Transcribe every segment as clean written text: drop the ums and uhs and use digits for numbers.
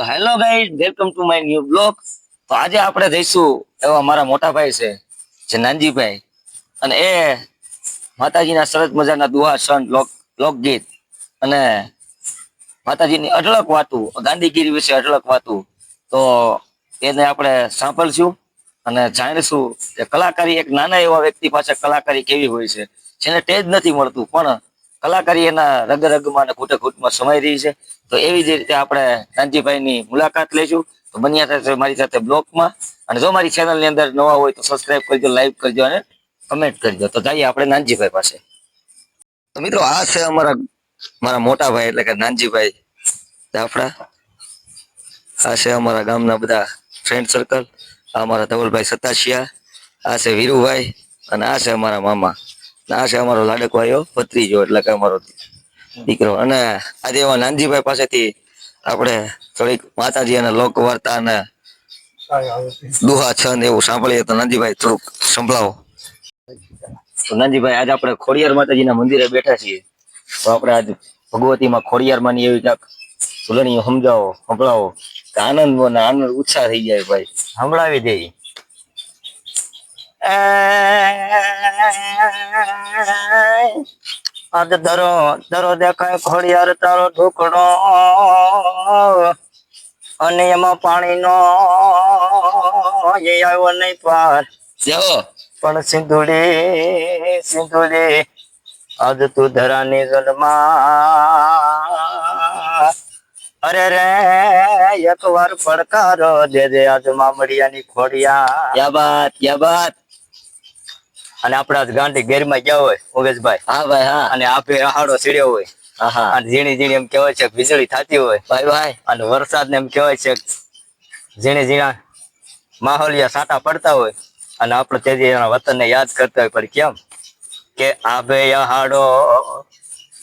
તો hello guys, welcome to my new blog. તો આજે આપણે જઈશું એવા મારા મોટા ભાઈ છે જે નાનજીભાઈ, અને એ માતાજીના સરસ મજાના દુહા સંત લોકગીત અને માતાજીની અઢળક વાતું, ગાંધીગીરી વિશે અઢળક વાતું, તો એને આપણે સાંભળશું અને જાણીશું કે કલાકારી એક નાના એવા વ્યક્તિ પાસે કલાકારી કેવી હોય છે, જેને તેજ નથી મળતું પણ કલાકારી એના રગ રગમાં અને ઘૂંટે ઘૂંટમાં સમાઈ રહી છે. તો એવી જ રીતે આપણે નાનજીભાઈની મુલાકાત લઈશું. તો બન્યા થશે મારી સાથે બ્લોગમાં, અને જો મારી ચેનલની અંદર નવા હોય તો સબસ્ક્રાઇબ કરજો, લાઈક કરજો અને કમેન્ટ કરજો. તો જઈએ આપણે નાનજીભાઈ પાસે. તો મિત્રો, આ છે મારા મોટા ભાઈ એટલે કે નાનજીભાઈ આપણા. આ છે અમારા ગામના બધા ફ્રેન્ડ સર્કલ. આ અમારા ધવલભાઈ સતાશિયા, આ છે વીરુભાઈ, અને આ છે અમારા મામા, આ છે અમારો લાડકવાયો ભત્રીજો એટલે કે અમારો દીકરો. અને આજે એવા નાનજીભાઈ પાસેથી આપણે થોડીક માતાજી અને લોક વાર્તા અને દુહા છંદ એવું સાંભળીએ. તો નાનજીભાઈ થોડુંક સંભળાવો. તો નાનજીભાઈ, આજે આપણે ખોડિયાર માતાજીના મંદિરે બેઠા છીએ. તો આપણે આજ ભગવતીમાં ખોડિયારમાં ની એવી ક્યાંક ઝૂલણીઓ સમજાવો, સંભળાવો, આનંદ અને આનંદ ઉત્સાહ થઈ જાય ભાઈ. સંભળાવી દે. આજ દરો દેખાય ખોડિયાર તારો ઢોકળો, અને એમાં પાણીનો આવ્યો નહીં પાર. પણ સિંધુડી સિંધુડી આજ તું ધરાની જલમાં, અરે રે એક વાર પડકારો દે દે આજ મામડિયાની ખોડિયા. ક્યા બાત, ક્યા બાત. અને આપડા ગાંધી ગેરમાં ગયા હોય ઉમેશભાઈ, હા ભાઈ હા, અને આપે આહાડો સીડ્યો હોય, અને ઝીણી ઝીણી એમ કહેવાય છે વીજળી થતી હોય ભાઈ ભાઈ, અને વરસાદ ને એમ કહેવાય છે ઝીણી ઝીણા માહોલિયા સાટા પડતા હોય, અને આપણે તેથી એના વતન ને યાદ કરતા હોય. પણ કેમ કે આભે આહાડો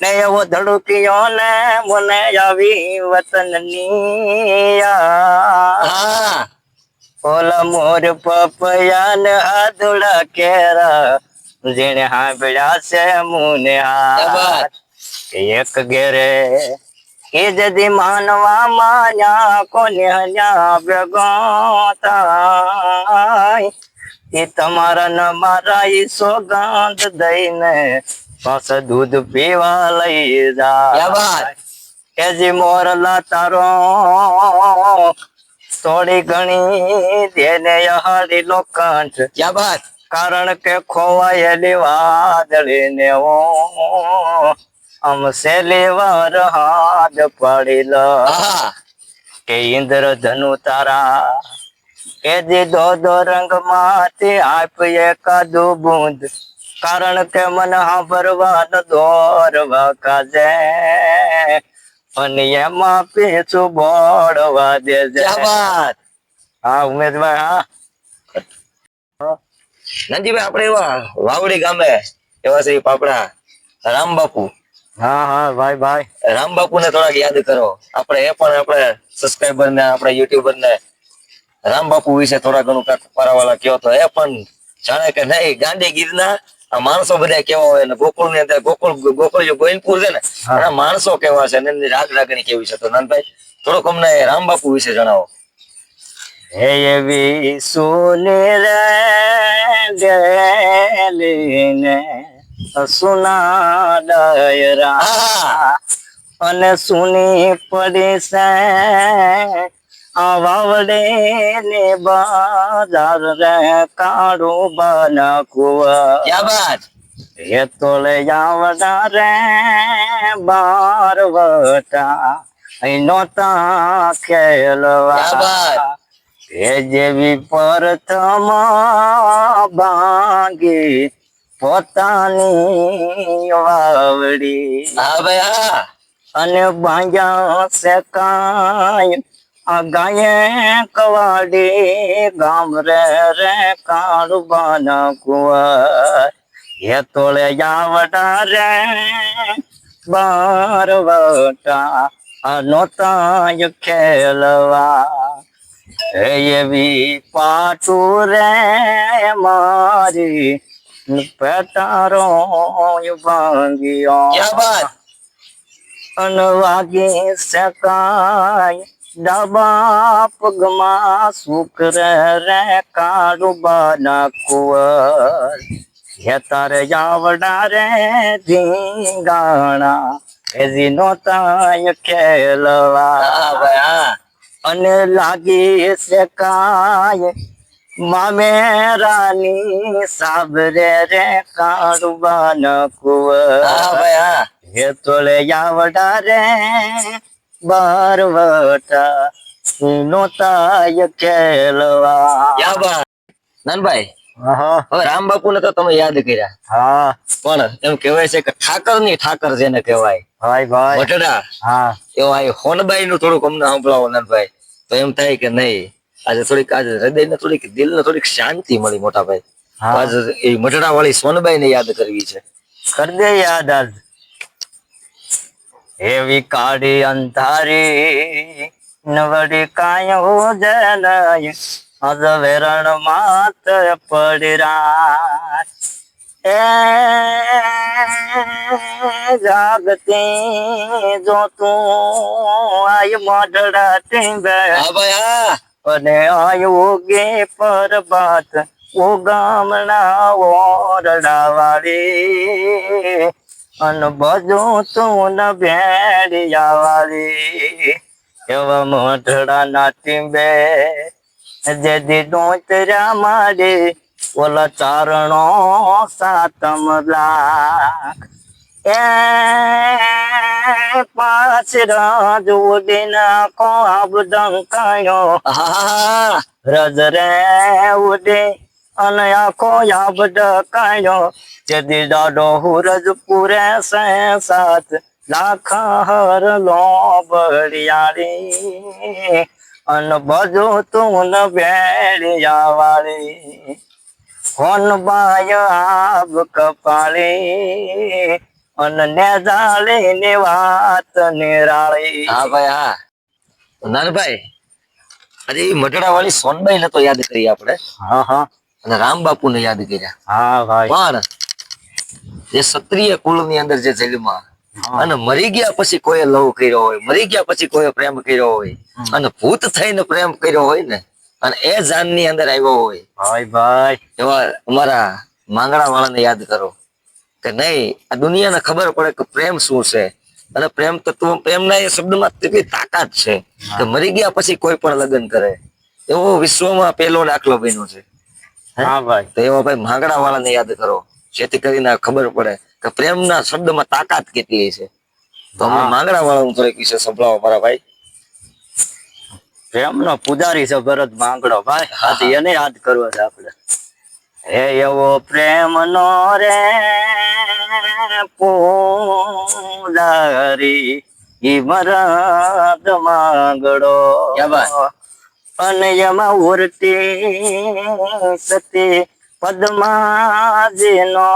ને એવો ધડુકિયો ને મને આવી વતનની યાદ. ઓલા મોર પપયા ને આધુડા કેરા, જેને હાંભળ્યા છે મુને હાથ. એક ઘેરે એ જદી માનવા માન્યા કોને હન્યા ભેગો થાય, એ તમારા ન મારા ઈ સોગંદ દઈને પાછ દૂધ પીવા લઈ જાય. એ જી મોરલા તારો થોડી ઘણી દેને યહાડી લોખંડ. ક્યા બાત. કારણ કે ખોવાયેલી વાદળી ને આમ સેલી વાર હાથ પડી લ, કે ઇન્દ્ર ધનુ તારા કે જી દો રંગ માંથી આપ એકાદું બૂંદ, કારણ કે મને સાંભળવા દોરવા કાજે, અને એમાં પીછું બોડવા દેજે. હા ઉમેશભાઈ, હા નાનજીભાઈ, આપણે એવા વાવડી ગામે એવા છે પાપડા રામબાપુ. હા હા ભાઈ ભાઈ, રામબાપુ ને થોડાક યાદ કરો. આપણે એ પણ આપણે સબસ્ક્રાઈબર ને આપણે યુટ્યુબર ને રામબાપુ વિશે થોડા ઘણું પારાવાળા કયો તો એ પણ જાણે કે નહીં. ગાંધીગીરના આ માણસો બધા કેવા હોય, ને ગોકુળ ની અંદર ગોકુળ ગોવિંદપુર છે ને, એના માણસો કેવા છે, એની રાગ રાગણી કેવી છે. તો નાનભાઈ થોડુંક અમને રામબાપુ વિશે જણાવો. હે એવી સુની રે ગેલીને સુના ડાયરા, અને સુની પડી છે આ વાવડે ને બાજાર રે કાળું બના કુવા. ક્યા બાત. એ તોલે આવડા રે બાર વટા નોતા ખેલવા, એ જેવી પ્રથમ ભાંગી પોતાની વાવડી. હા ભાઈ હા, અને ભાંગ્યા છે કાય આ ગાયે કવાડી ગામ રે રે કાળુબાના કુંવર. એ તોળે આવડા રે બાર વટા નોતા ખેલવા, એવી પાટું રે મારી પેટારો ભાંગ્યો. અનવાગે શકાય ડાબા પગમાં શુક્ર રે કાળુબાના કુંવર હે તારે આવડા રે ધીંગાણા એજી નોતાય ખેલવા અને લાગી શકાય મામેરાની સાબરે રે કાળુબાના કુંવર હે તોલે આવડા રે બારવટા નોતાય ખેલવા નાનભાઈ હવે રામ બાપુ ને તો તમે યાદ કર્યા હા પણ એમ કહેવાય છે કે ઠાકર ની ઠાકર જેને કહેવાય ભાઈ મટડા હા એવા હોનબાઈ નું થોડુંક અમને સંભળાવો નાનભાઈ તો એમ થાય કે નહીં આજે થોડીક આજે હૃદય ને થોડીક દિલ ને થોડીક શાંતિ મળી મોટા ભાઈ આજે એ મટડા વાળી સોનબાઈ ને યાદ કરવી છે કર દે યાદ આજ એવી કાળી અંધારી નવડી કાય હો જનય અજ વેરણ માત પડરા એ જાગતી જો તું આય મોઢડા ટીંબે અને આયો ગે પરબાત ઓ ગામના ઓરડા વાળી અન બધું તું ન ભેડિયા વાળી એવા મોઢડા ના ટીંબે જેદી ડોતરા મારે ઓલા ચારણો સાતમ લાખ એ પાછ રાજ ઉડીના કો આબડંકાયો રજ રે ઉડી અને આખો આબડકાયો જેદી દાડો હુરજ પૂરે સે સાત લાખ હર લો બળિયાળી અન બધું તું ન ભેડિયા વાળી હોન બાય આબ કપાળી અન ને જાળી ની વાત નિરાળી હા ભાઈ હા નાનભાઈ અરે એ મટડા વાળી સોનબાઈ ને તો યાદ કરી આપણે હા હા અને રામ બાપુ ને યાદ કર્યા હા ભાઈ પણ જે ક્ષત્રિય કુળ ની અંદર જે જન્મા અને મરી ગયા પછી કોઈ લવ કર્યો હોય મરી ગયા પછી કોઈ પ્રેમ કર્યો હોય અને ભૂત થઈને પ્રેમ કર્યો હોય ને અને એ જાન ની અંદર આવ્યો હોય ભાઈ એવા અમારા માંગણા વાળાને યાદ કરો કે નહીં આ દુનિયાને ખબર પડે કે પ્રેમ શું છે અને પ્રેમ તત્વ પ્રેમના એ શબ્દમાં કેટલી તાકાત છે કે મરી ગયા પછી કોઈ પણ લગ્ન કરે એવો વિશ્વમાં પહેલો દાખલો બન્યો છે હા ભાઈ તો એવા ભાઈ માંગણા વાળાને યાદ કરો જેથી કરીને ખબર પડે કે પ્રેમના શબ્દમાં તાકાત કેટલી છે તો અમે માંગણા વાળાનું થોડીક વિશે સંભળાવો મારા ભાઈ પ્રેમનો પૂજારી છે ભરત માંગડો ભાઈ એને યાદ કરવો છે આપણે હે એવો પ્રેમ નો રે પૂજારી ઈ ભરત માંગડો અને એમાં ઉરતી સતી પદ્માજીનો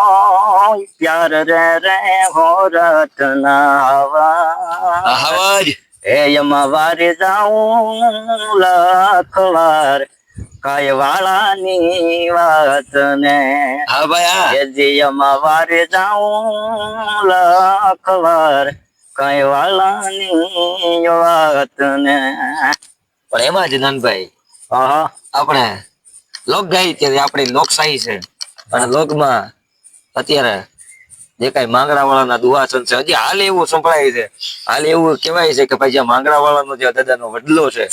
પ્યાર રે રે હોરત ના હે એમાં વારે જાઉં લખવાર કાય વાળાની વાત ને હા ભાઈ જે એમાં વારે જાઉં લખવાર કાય વાળાની વાત ને પણ એમાં જ નાનભાઈ આપણે લોક ગાઈ ત્યારે આપણી લોકશાહી છે અને લોકમાં અત્યારે જે કઈ માંગણા વાળાના દુહાસન છે હજી હાલ એવું સંભળાય છે હાલ એવું કહેવાય છે કે ભાઈ જે માંગણા વાળાનો જે દાદાનો વડલો છે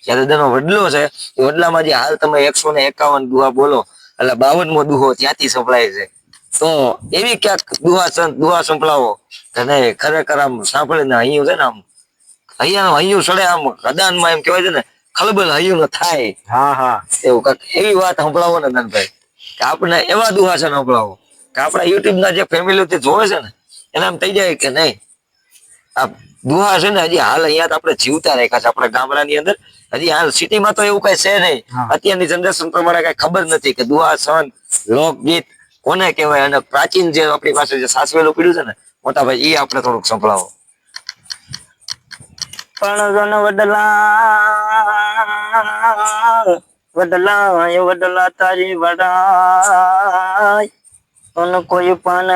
જે દાદાનો વડલો છે એ વડલામાં જે હાલ તમે 151 દુહા બોલો એટલે 52મો દુહો ત્યાંથી સંભળાય છે તો એવી ક્યાંક દુહા સંભળાવો કે નહીં ખરેખર આમ સાંભળીને અહીંયા છે ને આમ અહીંયા સડે આમ હદાનમાં એમ કહેવાય છે ને ખલબલ હૈયું ન થાય હા હા એવું કાંક એવી વાત સંભળાવો ને નાનભાઈ કે આપણે એવા દુહા છે સંભળાવો કે આપણા યુટ્યુબ ના જે ફેમિલી જોવે છે ને એને એમ થઈ જાય કે નહીં આ દુહા છે ને હજી હાલ અહીંયા આપણે જીવતા રાખ્યા છે આપણા ગામડાની અંદર હજી હાલ સિટીમાં તો એવું કઈ છે નહીં અત્યારની જનરેશન પ્રમાણે કઈ ખબર નથી કે દુહા સન લોકગીત કોને કહેવાય અને પ્રાચીન જે આપણી પાસે જે સાસવેલું પીડ્યું છે ને મોટા ભાઈ એ આપણે થોડુંક સંભળાવો પણ વડલા વડલા તારી વડાય અને કોઈ પણ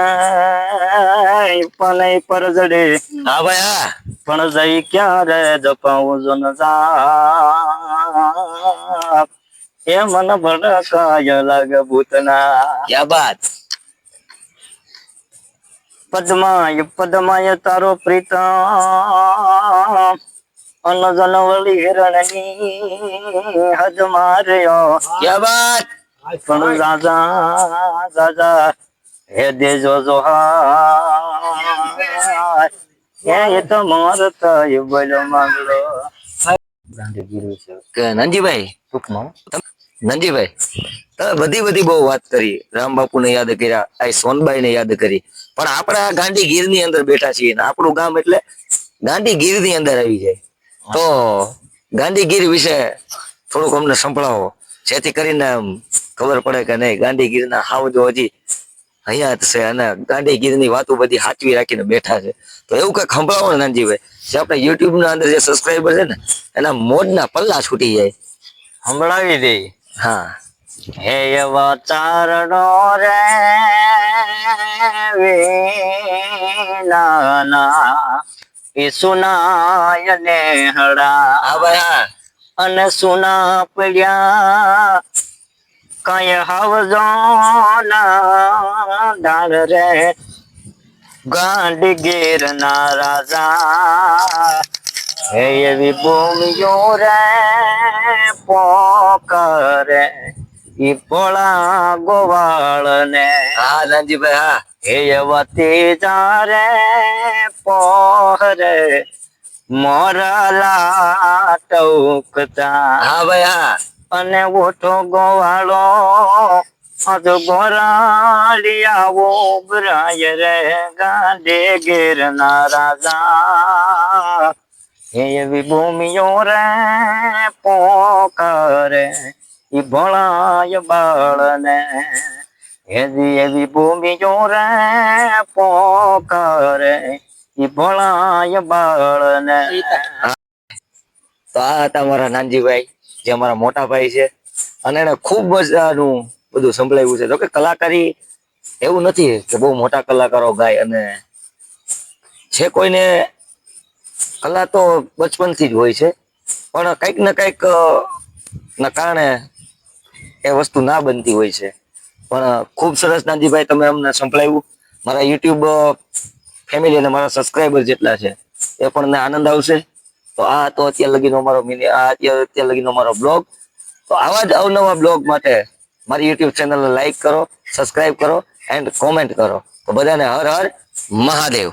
પર જડે હા ભાઈ હા પણ જઈ ક્યારે જપાવું જન જા એ મન ભડકાય લાગે ભૂતના ક્યા બાત પદમાય તારો પ્રીતમ અનજન વળી હિરણની હદ માર્યો ક્યા બાત પણ દાદા હે દેજો જોહાર એ તો મારતા એ બોલો માંગલો ગાંધીગીરી છે કે નંદીભાઈ ટૂંકમાં નંદીભાઈ તમે બધી બહુ વાત કરી રામ બાપુ ને યાદ કર્યા આ સોનબાઈ ને યાદ કરી પણ આપણે આ ગાંધી ગીર ની અંદર બેઠા છીએ ને આપણું ગામ એટલે ગાંધી ગીર ની અંદર આવી જાય તો ગાંધી ગીર વિશે થોડુંક અમને સંભળાવો જેથી કરીને આમ ખબર પડે કે નહીં ગાંધી ગીર ના હાવજો હજી હયાત છે અને ગાંધી ગીર ની વાતો બધી સાચવી રાખીને બેઠા છે તો એવું કઈ સંભળાવો ને નાનજીભાઈ જે આપણે યુટ્યુબ ના અંદર જે સબસ્ક્રાઈબર છે ને એના મોજના પલ્લા છૂટી જાય સંભળાવી દે હા હે એવા ચારણો રે વેલાના એ સુનાય ને હડા હા ભાઈ હા અને સુના પડ્યા કઈ હાવજો ના ડાળ રે ગાંડી ગીર ના રાજા હે એવી ભૂમિઓ રે પોકરે ઈ પોળા ગોવાળ ને હા નાનજીભાઈ હા હે એવા તેજા રે પોહરે મોરલા ટોકતા હા ભાઈ હા અને ઓઠો ગોવાળો અજ ગોરાલિયાવો બ્રાય રે ગાંડે ગીર ના રાજા હે એવી ભૂમિઓ રે પોકરે ઈ ભણાય બાળને એવી ભૂમિઓ રે પોકરે ઈ ભણાય બાળને તો આ હતા મારા નાનજીભાઈ જે અમારા મોટા ભાઈ છે અને એને ખૂબ મજાનું બધું સંભળાવ્યું છે જોકે કલાકારી એવું નથી કે બહુ મોટા કલાકારો ગાય અને છે કોઈને કલા તો બચપનથી જ હોય છે પણ કંઈક ને કંઈક ના કારણે એ વસ્તુ ના બનતી હોય છે પણ ખૂબ સરસ નાનજીભાઈ તમે અમને સંભળાવ્યું મારા યુટ્યુબ ફેમિલી અને મારા સબસ્ક્રાઈબર જેટલા છે એ પણ આનંદ આવશે તો આ તો અત્યાર લગીનો અમારો અત્યાર લગીનો અમારો બ્લોગ તો આવા જ અવનવા બ્લોગ માટે મારી યુટ્યુબ ચેનલને લાઈક કરો સબસ્ક્રાઇબ કરો એન્ડ કોમેન્ટ કરો તો બધાને હર હર મહાદેવ